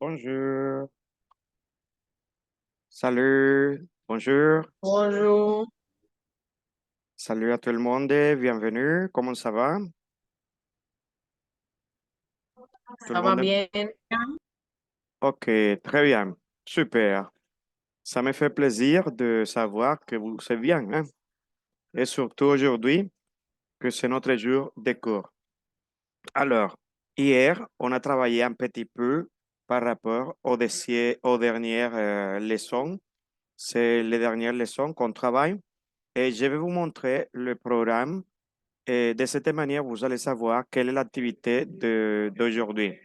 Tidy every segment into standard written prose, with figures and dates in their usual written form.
Bonjour, salut, bonjour, Bonjour, salut à tout le monde, bienvenue, comment ça va? Tout le ça va monde? bien? Ok, très bien, super. Ça me fait plaisir de savoir que vous c'est bien, hein? Et surtout aujourd'hui, que c'est notre jour de cours. Alors, hier, on a travaillé un petit peu par rapport aux dernières leçons. C'est les dernières leçons qu'on travaille et je vais vous montrer le programme. Et de cette manière, vous allez savoir quelle est l'activité d'aujourd'hui.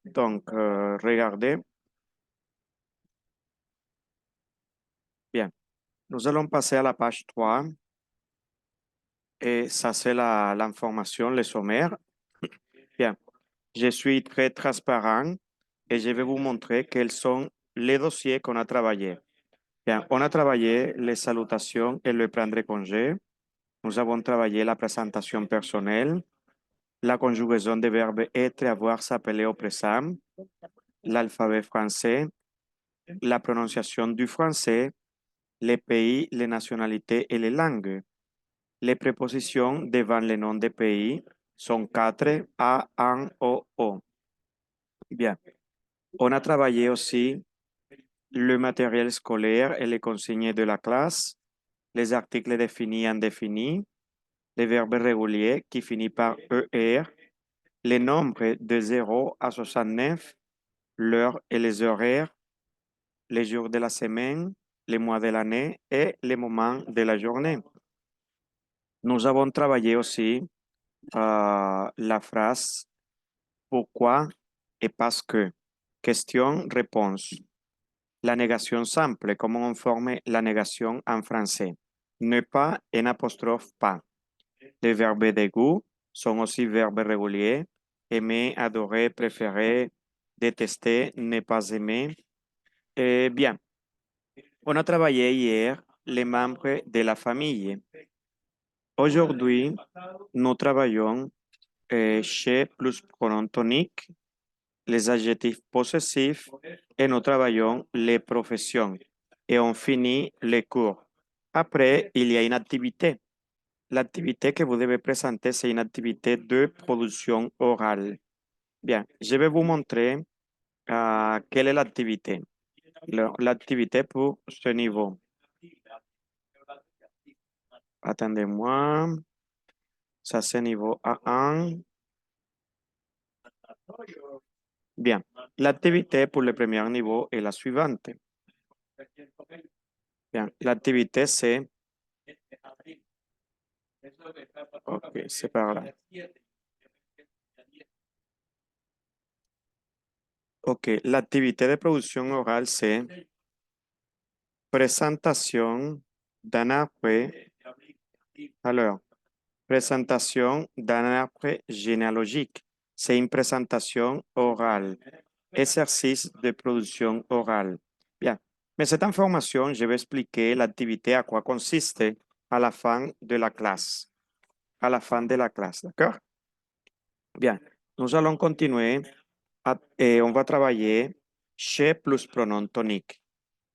Donc, regardez. Bien, nous allons passer à la page 3 et ça, c'est l'information, le sommaire. Bien, je suis très transparent et je vais vous montrer quels sont les dossiers qu'on a travaillés. Bien, on a travaillé les salutations et le prendre congé. Nous avons travaillé la présentation personnelle, la conjugaison des verbes être, avoir, s'appeler au présent, l'alphabet français, la prononciation du français, les pays, les nationalités et les langues. Les prépositions devant les noms des pays sont quatre, a, an, o. Bien. On a travaillé aussi le matériel scolaire et les consignes de la classe, les articles définis et indéfinis, les verbes réguliers qui finissent par ER, les nombres de 0 à 69, l'heure et les horaires, les jours de la semaine, les mois de l'année et les moments de la journée. Nous avons travaillé aussi la phrase pourquoi et parce que. Question, réponse. La négation simple, comment on forme la négation en français. Ne pas en apostrophe pas. Les verbes de goût sont aussi verbes réguliers. Aimer, adorer, préférer, détester, ne pas aimer. Bien, on a travaillé hier les membres de la famille. Aujourd'hui, nous travaillons chez plus pronom tonique, les adjectifs possessifs et nous travaillons les professions. Et on finit les cours. Après, il y a une activité. L'activité que vous devez présenter, c'est une activité de production orale. Bien, je vais vous montrer quelle est l'activité. L'activité pour ce niveau. Attendez-moi. Ça, c'est niveau A1. Bien, l'activité pour le premier niveau est la suivante. Bien, l'activité c'est, ok, c'est par là. Ok, l'activité de production orale c'est présentation d'un arbre. Alors, présentation d'un arbre généalogique. C'est une présentation orale. Exercice de production orale. Bien, mais cette information, je vais expliquer l'activité à quoi consiste à la fin de la classe. À la fin de la classe, d'accord? Bien, nous allons continuer et on va travailler chez plus pronom tonique.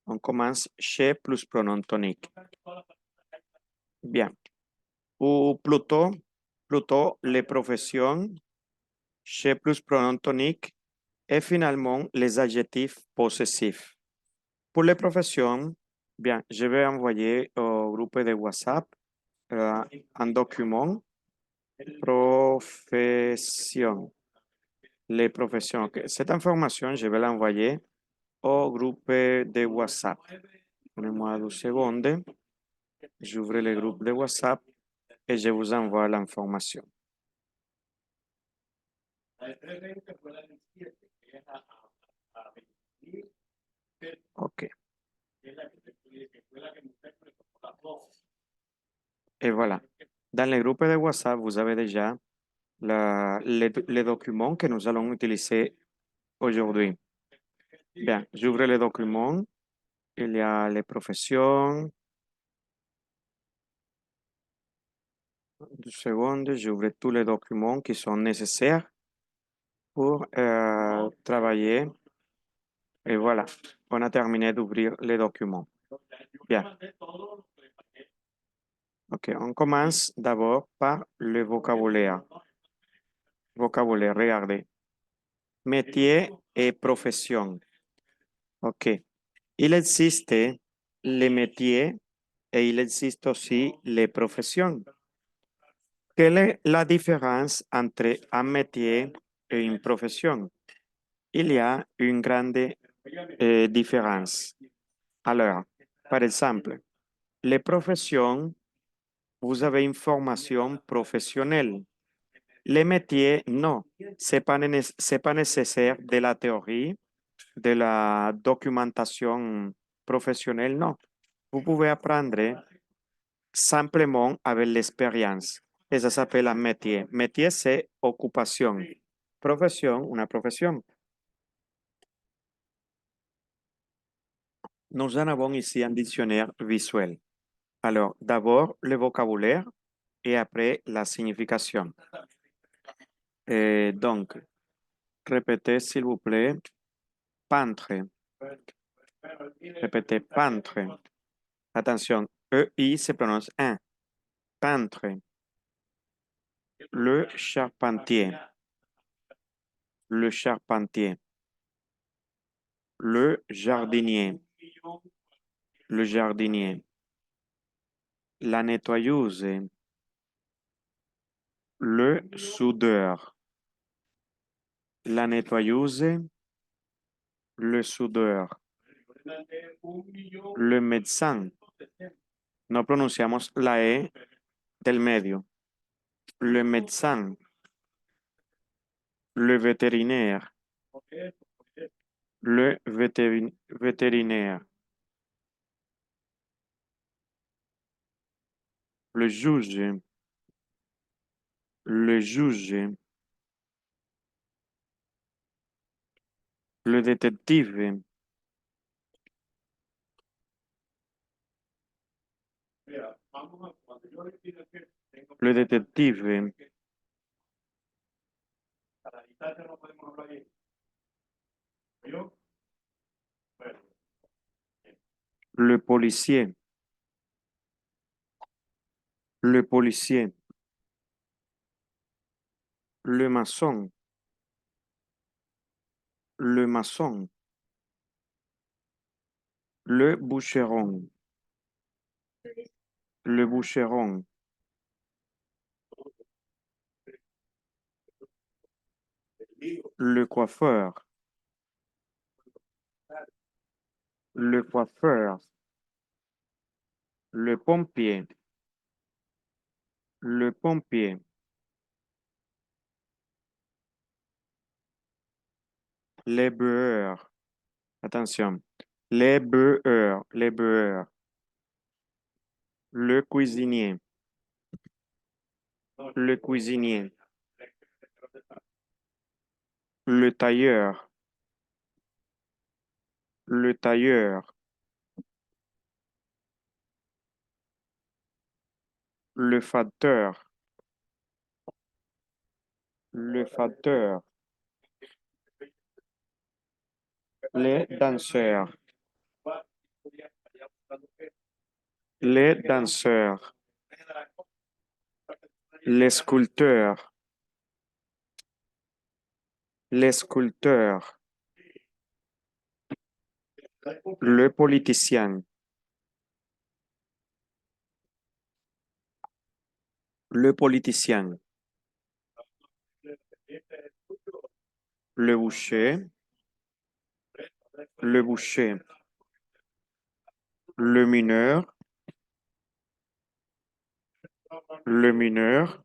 On commence chez plus pronom tonique. Bien, ou plutôt les professions chez plus pronom tonique et finalement les adjectifs possessifs. Pour les professions, bien, je vais envoyer au groupe de WhatsApp un document profession. Les professions. Ok. Cette information, je vais l'envoyer au groupe de WhatsApp. Donnez-moi 12 secondes. J'ouvre le groupe de WhatsApp et je vous envoie l'information. OK. Et voilà. Dans le groupe de WhatsApp, vous avez déjà les documents que nous allons utiliser aujourd'hui. Bien, j'ouvre les documents. Il y a les professions. 2 secondes, j'ouvre tous les documents qui sont nécessaires pour travailler. Et voilà, on a terminé d'ouvrir les documents. Bien. OK, on commence d'abord par le vocabulaire. Vocabulaire, regardez. Métier et profession. OK. Il existe les métiers et il existe aussi les professions. Quelle est la différence entre un métier et une profession? Il y a une grande différence. Alors, par exemple, les professions, vous avez une formation professionnelle. Les métiers, non. C'est pas nécessaire de la théorie, de la documentation professionnelle, non. Vous pouvez apprendre simplement avec l'expérience. Et ça s'appelle un métier. Métier, c'est occupation. Profession, una profession. Nous en avons ici un dictionnaire visuel. Alors, d'abord le vocabulaire et après la signification. Donc, répétez s'il vous plaît, peintre. Répétez peintre. Attention, EI se prononce un. Peintre. Le charpentier. Le charpentier. Le jardinier. Le jardinier. La nettoyeuse. Le soudeur. La nettoyeuse. Le soudeur. Le médecin. No pronunciamos la E del medio. Le médecin. Le vétérinaire. Le vétérinaire. Le juge. Le juge. Le détective. Le détective. Le policier. Le policier. Le maçon. Le maçon. Le boucheron. Le boucheron. Le coiffeur. Le coiffeur. Le pompier. Le pompier. Les beurs. Attention. Les beurs. Les beurs. Le cuisinier. Le cuisinier. Le tailleur. Le tailleur. Le facteur. Le facteur. Les danseurs. Les danseurs. Les sculpteurs. Les sculpteurs. Le politicien. Le politicien. Le boucher. Le boucher. Le mineur. Le mineur.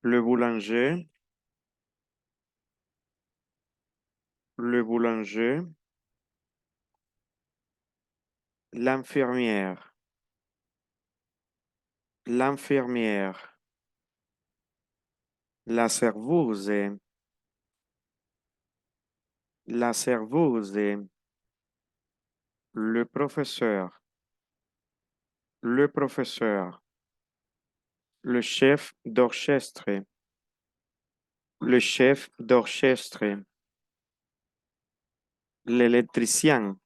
Le boulanger. Le boulanger. L'infirmière. L'infirmière. La serveuse. La serveuse. Le professeur. Le professeur. Le chef d'orchestre. le chef d'orchestre, l'électricien,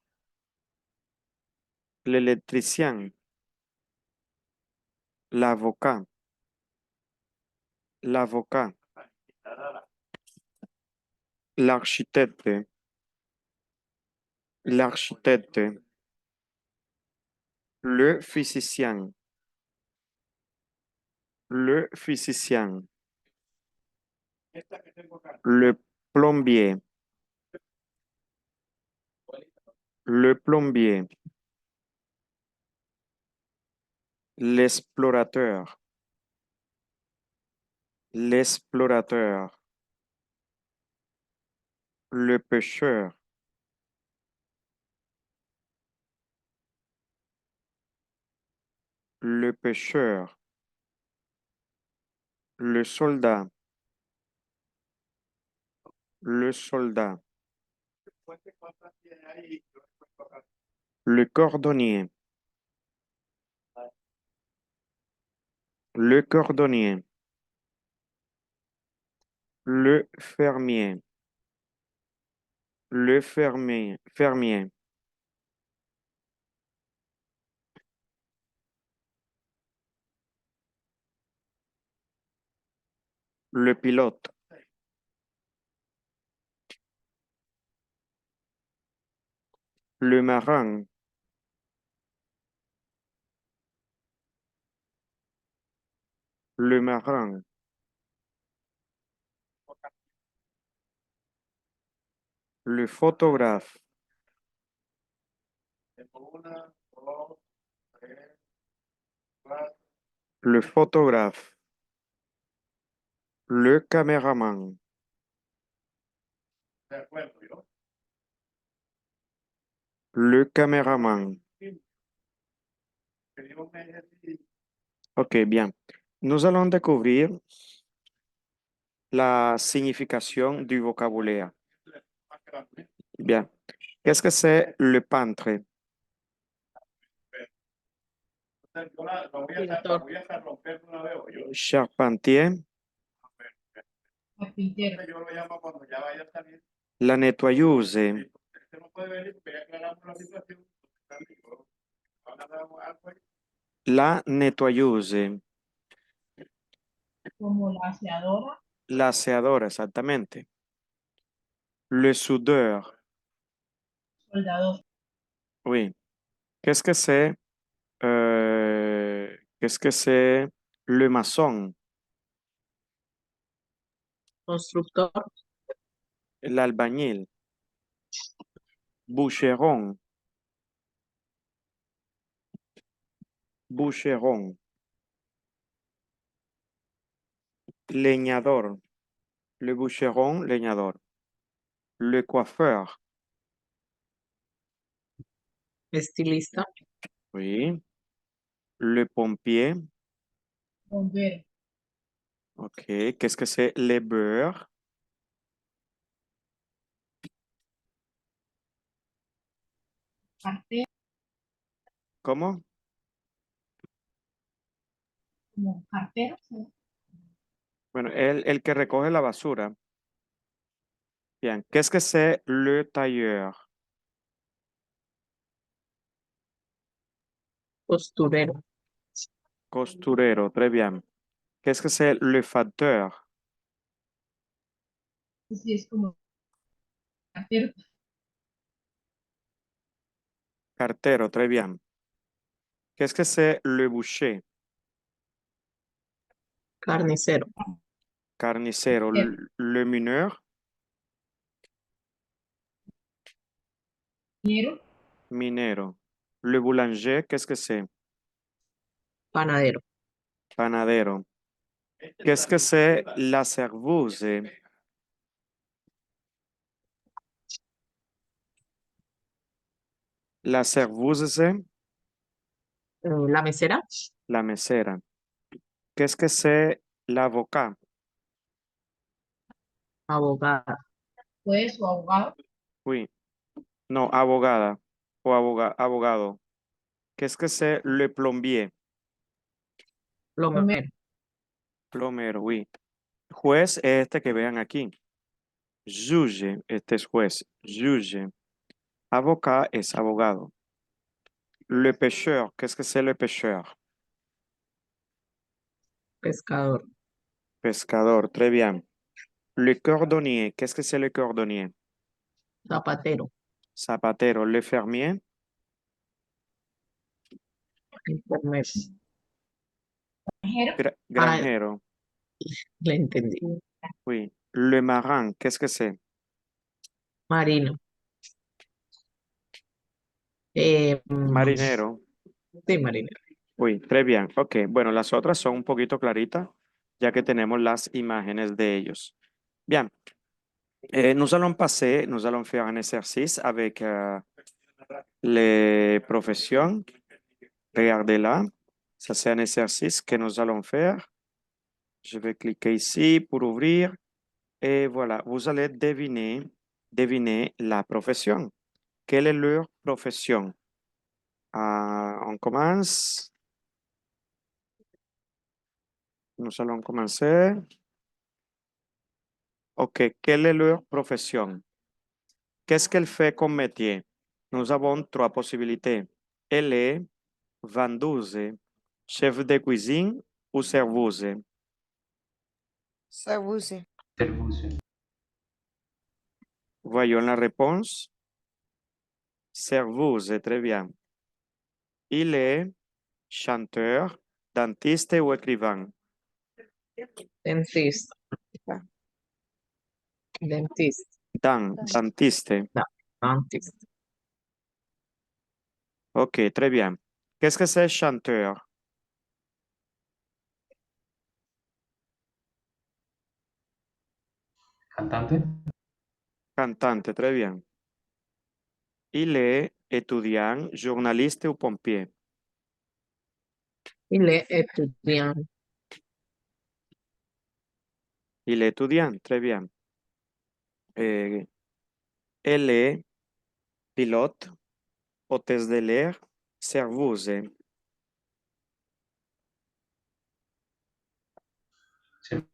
l'électricien, l'avocat, l'avocat, l'architecte, l'architecte, le physicien, le physicien, le plombier, le plombier, l'explorateur, l'explorateur, le pêcheur, le pêcheur, le soldat, le soldat, le cordonnier, le cordonnier, le fermier, le fermier, fermier, le pilote, le marin, le marin, le photographe, le photographe, le caméraman, le caméraman. Ok, bien. Nous allons découvrir la signification du vocabulaire. Bien. Qu'est-ce que c'est le peintre? Pintor. Charpentier, Carpintero. la nettoyeuse, la nettoyeuse, Como la aseadora, la aseadora, exactamente. Le soudeur, soldador, oui. Qu'est-ce que c'est qu'est-ce que c'est le maçon, Constructor. l'albañil, bûcheron, bûcheron, leñador, le bûcheron, leñador, le coiffeur, Estilista. oui, le pompier, bombero, ok, qu'est-ce que c'est le beurre, cartero, ¿cómo? como cartero, ¿sí? Bueno, el que recoge la basura. Bien, qu'est-ce que c'est le tailleur, Costurero. costurero, très bien. Qu'est-ce que c'est le facteur, Sí, es como cartero, cartero, très bien. Qu'est-ce que c'est le boucher, Carnicero. carnicero, le mineur, minero, minero. Le boulanger, qu'est-ce que c'est? Panadero. Panadero. Qu'est-ce que c'est la serveuse? La serveuse, c'est La mesera. la mesera. Qu'est-ce que c'est l'avocat? Abogada. juez o abogado, Oui. No, abogada o abogado. Qu'est-ce que c'est le plombier? Plomero. Plomero, oui. Juez es este que vean aquí. Juge, este es juez. Juge. Avocat es abogado. Le pêcheur, qu'est-ce que c'est le pêcheur? Pescador. Pescador, très bien. Le cordonnier, qu'est-ce que c'est le cordonnier? Zapatero. Zapatero. Le fermier, Enfermero. Granjero, Ah, granjero. le entendí. Oui. Le marin, qu'est-ce que c'est? Marino. Marinero. Sí, marinero. Oui, très bien. Ok, bueno, las otras son un poquito claritas, ya que tenemos las imágenes de ellos. Bien, nous allons faire un exercice avec les professions. Regardez là, ça c'est un exercice que nous allons faire. Je vais cliquer ici pour ouvrir. Et voilà, vous allez deviner la profession. Quelle est leur profession? On commence. Nous allons commencer. Ok, quelle est leur profession? Qu'est-ce qu'elle fait comme métier? Nous avons trois possibilités. Elle est vendeuse, chef de cuisine ou serveuse. Servouse. Voyons la réponse. Serveuse, très bien. Il est chanteur, dentiste ou écrivain. Dentista. Dentista. Dentiste. Dentista. Ok, très bien. Qu'est-ce que c'est chanteur? Cantante, Cantante, très bien. Il est étudiant, journaliste ou pompier. Il est étudiant. Il est étudiant, très bien. Elle est pilote, hôtesse de l'air, serveuse.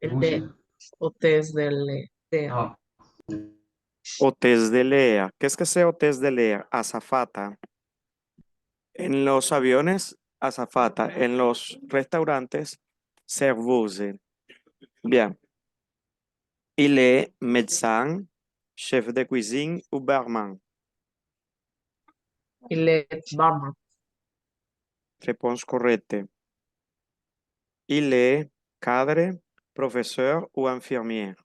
El de hôtesse de no, Hôtesse de l'air. Qu'est-ce que c'est hôtesse de l'air? Azafata. En los aviones, azafata. En los restaurantes, serveuse. Bien. Il est médecin, chef de cuisine ou barman. il est barman. Réponse correcte. Il est cadre, professeur ou infirmier.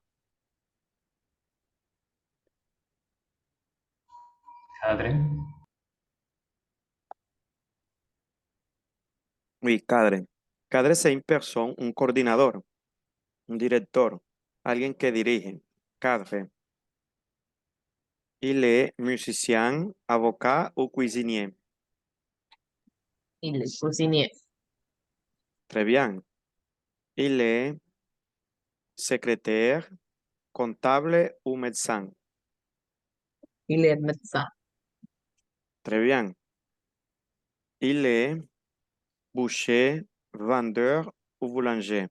cadre, Oui, cadre. Cadre c'est une personne, un coordinador, un director, alguien que dirige. Cadre. Il est musicien, avocat ou cuisinier. Il est cuisinier. Très bien. Il est secrétaire, comptable ou médecin. Il est médecin. Très bien. Il est boucher, vendeur ou boulanger.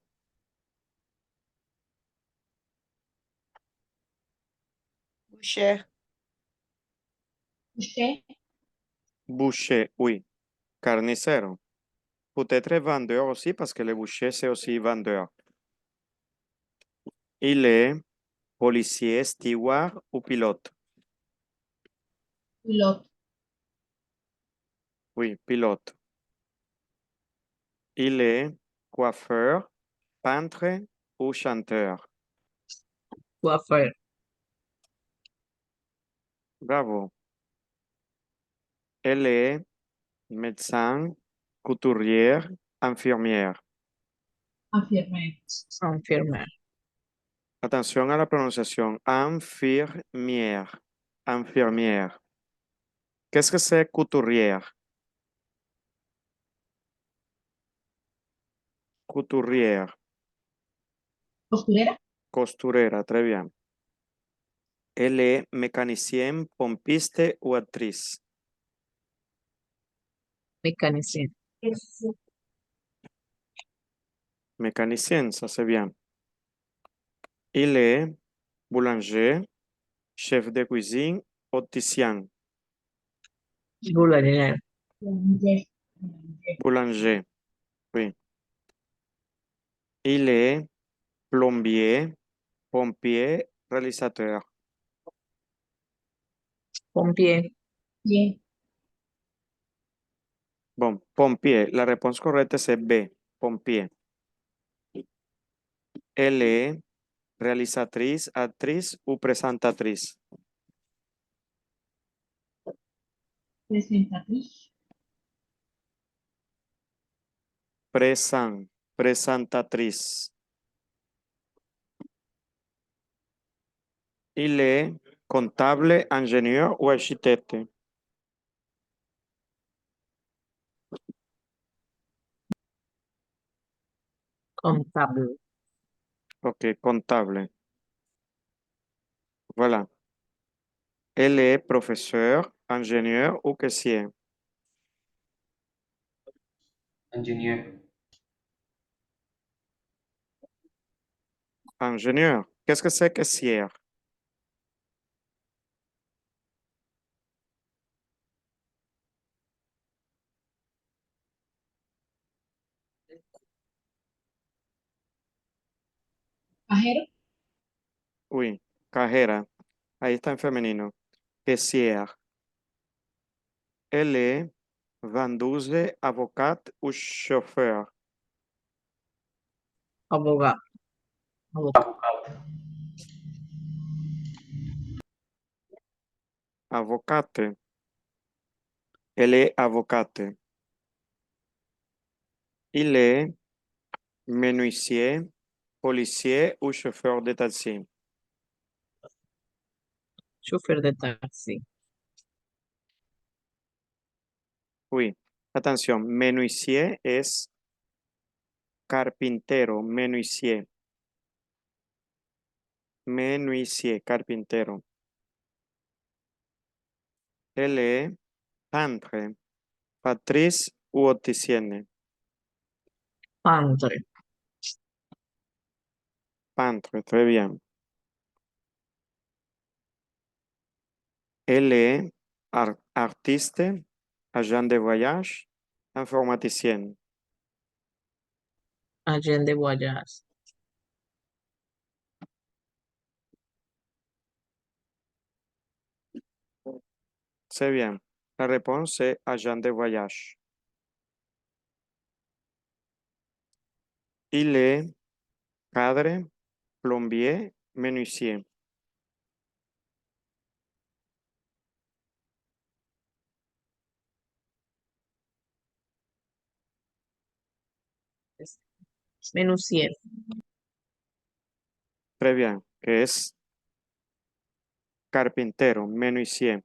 Boucher. usted, Boucher, oui. Carnicero. Peut-être vendeur aussi parce que le boucher c'est aussi vendeur. Il est policier, steward ou pilote. piloto, Oui, pilote. Il est coiffeur, peintre ou chanteur. Coiffeur. Bravo. Elle est médecin, couturière, infirmière. enfermero, Enfermera. Atención a la pronunciación. Infirmière. Infirmière. Qu'est-ce que c'est couturière? Couturière. costurera, Costurera, très bien. Elle est mécanicienne, pompiste ou actrice. Mecanicien. Mécanicienne, ça c'est bien. Il est boulanger, chef de cuisine, opticien. Boulanger. Boulanger. Boulanger, oui. Il est plombier, pompier, réalisateur. Pompier. Bien. Bon, pompier, la réponse correcte c'est B, pompier. Elle est réalisatrice, actrice ou présentatrice. Presentatriz. Presentatrice. Il est comptable, ingénieur ou architecte. Contable. Ok, comptable. Voilà. Elle est professeur, ingénieur ou caissier. Ingenieur. Ingénieur. Qu'est-ce que c'est caissière? Cajero. Oui, cajera. Ahí está en femenino. Caissière. Elle est vendeuse, avocate ou chauffeur. Abogado. Abogado. Avocate. Elle est avocate. Il est menuisier, policier ou chauffeur de taxi. Chofer de taxi. Oui, atención, menuisier es carpintero, menuisier. Menuisier, carpintero. Elle est peintre, Patrice ou opticienne. Pantry. Peintre, très bien. Elle est artiste, agent de voyage, informaticienne. Agent de voyage. C'est bien. La réponse est agent de voyage. Il est cadre, plombier, menuisier. Menuisier. Très bien. Que es carpintero, menuisier.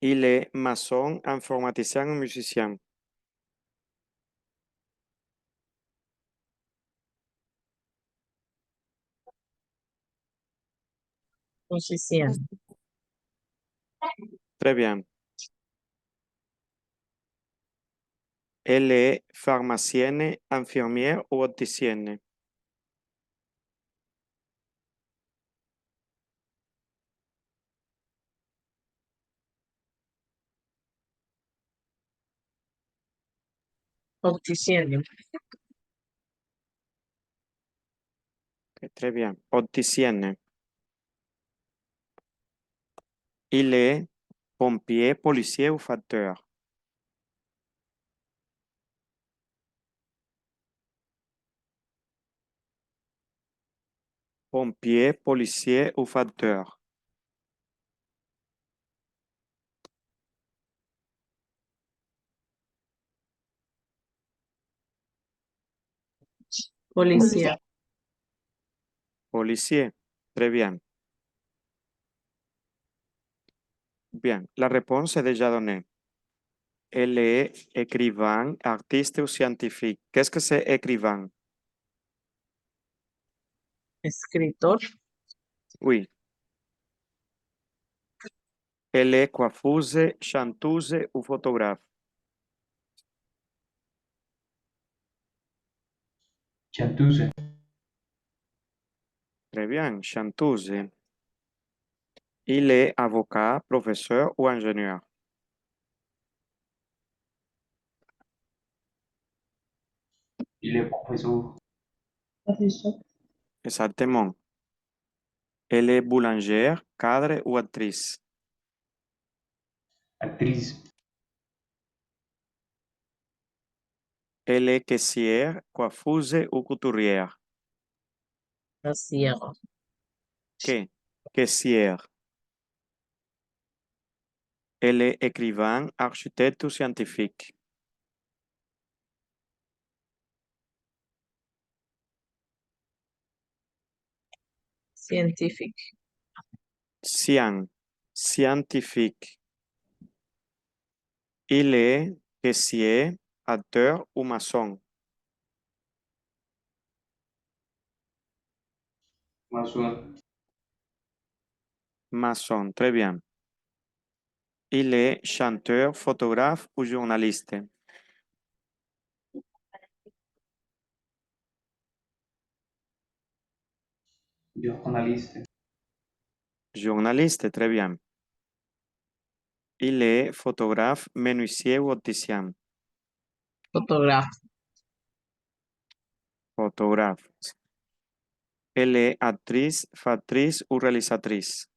Il est maçon, informaticien ou musicien. Musicien. Très bien. Elle est pharmacienne, infirmière ou opticienne. Opticienne. Ok, très bien. Opticienne. Il est pompier, policier ou facteur. Pompier, policier ou facteur. Policía. Policier. Très bien. Bien. La réponse est déjà donnée. Elle est écrivain, artiste ou scientifique. Qu'est-ce que c'est écrivain? Escritor. Oui. Elle est coiffeuse, chanteuse ou photographe. Chanteuse. Très bien, chanteuse. Il est avocat, professeur ou ingénieur? Il est professeur. Professeur. Exactement. Elle est boulangère, cadre ou actrice? Actrice. Elle est caissière, coiffeuse ou couturière? Casiero. ¿Qué? Caissière. Elle est écrivain, architecte ou scientifique? Científico. Scientifique. Il est caissier, acteur ou maçon? Maçon. Maçon, très bien. Il est chanteur, photographe ou journaliste? Journaliste. Journaliste, très bien. Il est photographe, menuisier ou opticien? Fotógrafo. Photographe. Elle est actrice, factrice ou réalisatrice?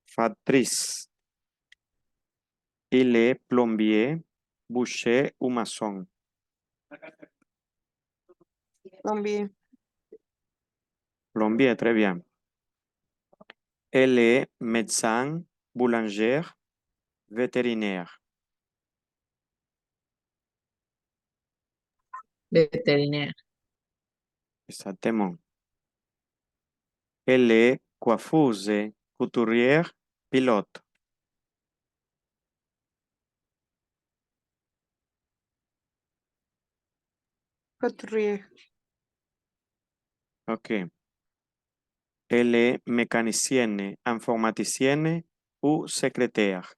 Factrice. Il est plombier, boucher ou maçon? Plombier. Plombier, très bien. Elle est médecin, boulangère, vétérinaire. Veterinario. Exactement. Elle est coiffeuse, couturière, pilote. Couturier. Ok. Elle est mécanicienne, informaticienne ou secrétaire?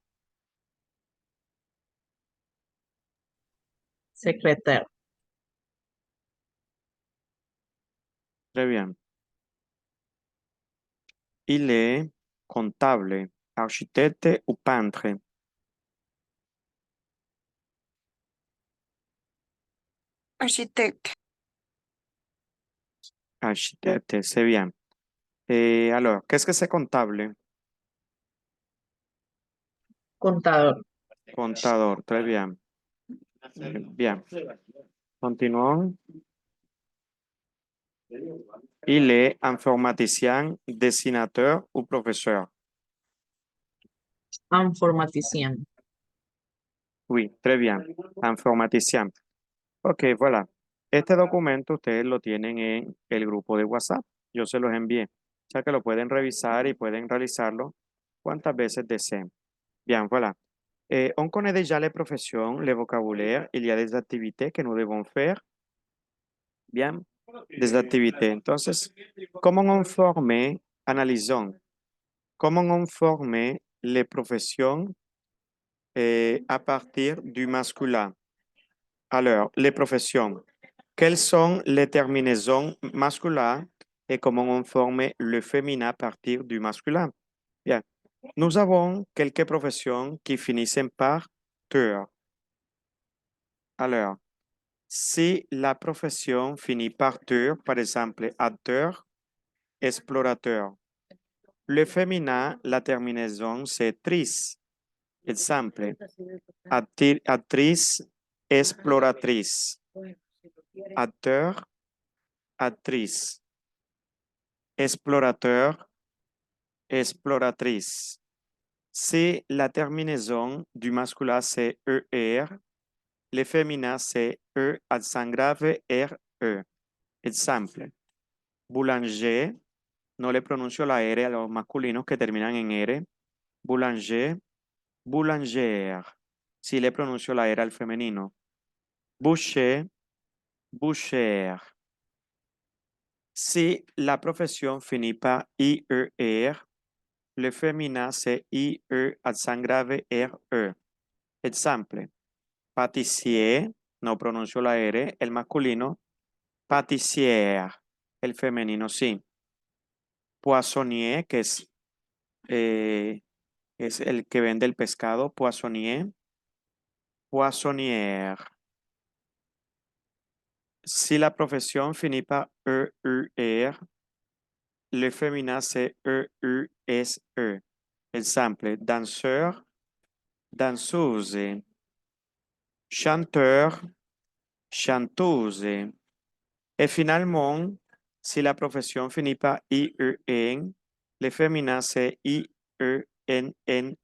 Secretario. Très bien. Il est comptable, architecte ou peintre? Architecte. Architecte, c'est bien. Alors, qu'est-ce que c'est comptable? Contador. Contador, très bien. Bien. Continuons. Il est informaticien, dessinateur ou professeur? Informaticien. Oui, très bien. Informaticien. Ok, voilà. Este documento ustedes lo tienen en el grupo de WhatsApp. Yo se los envié. O sea que lo pueden revisar y pueden realizarlo cuantas veces deseen. Bien, voilà. On connaît déjà les professions, le vocabulaire. Il y a des activités que nous devons faire. Bien, des activités. Entonces, comment on forme, analysons, comment on forme les professions à partir du masculin? Alors, les professions. Quelles sont les terminaisons masculines et comment on forme le féminin à partir du masculin? Bien. Nous avons quelques professions qui finissent par teur. Alors, si la profession finit par teur, par exemple, acteur, explorateur. Le féminin, la terminaison, c'est tris. Exemple, actrice, exploratrice. Acteur, actrice. Explorateur, exploratrice. Si la terminaison du masculin c'est ER, le féminin c'est E accent grave RE. Exemple, boulanger, no le pronuncio la R a los masculinos que terminan en R. Boulanger, boulangère. Si le pronuncio la R al femenino. Boucher, bouchère. Si la profession finit par IER, le féminin c'est IE accent grave RE. Exemple, Pâtissier, no pronuncio la R, el masculino. Pâtissière, el femenino sí. Poissonnier, que es el que vende el pescado. Poissonnier. Poissonnière. Si la profesión finit par EUR, le féminin c'est EUSE. Exemple, danseur, danseuse. Chanteur, chanteuse. Et finalement, si la profession finit par IEN, le féminin c'est IENNE.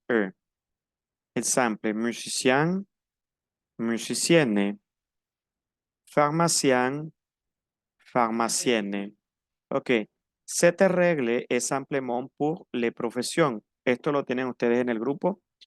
Exemple, musicien, musicienne. Pharmacien, pharmacienne. Ok. Cette règle es simplement pour les professions. Esto lo tienen ustedes en el grupo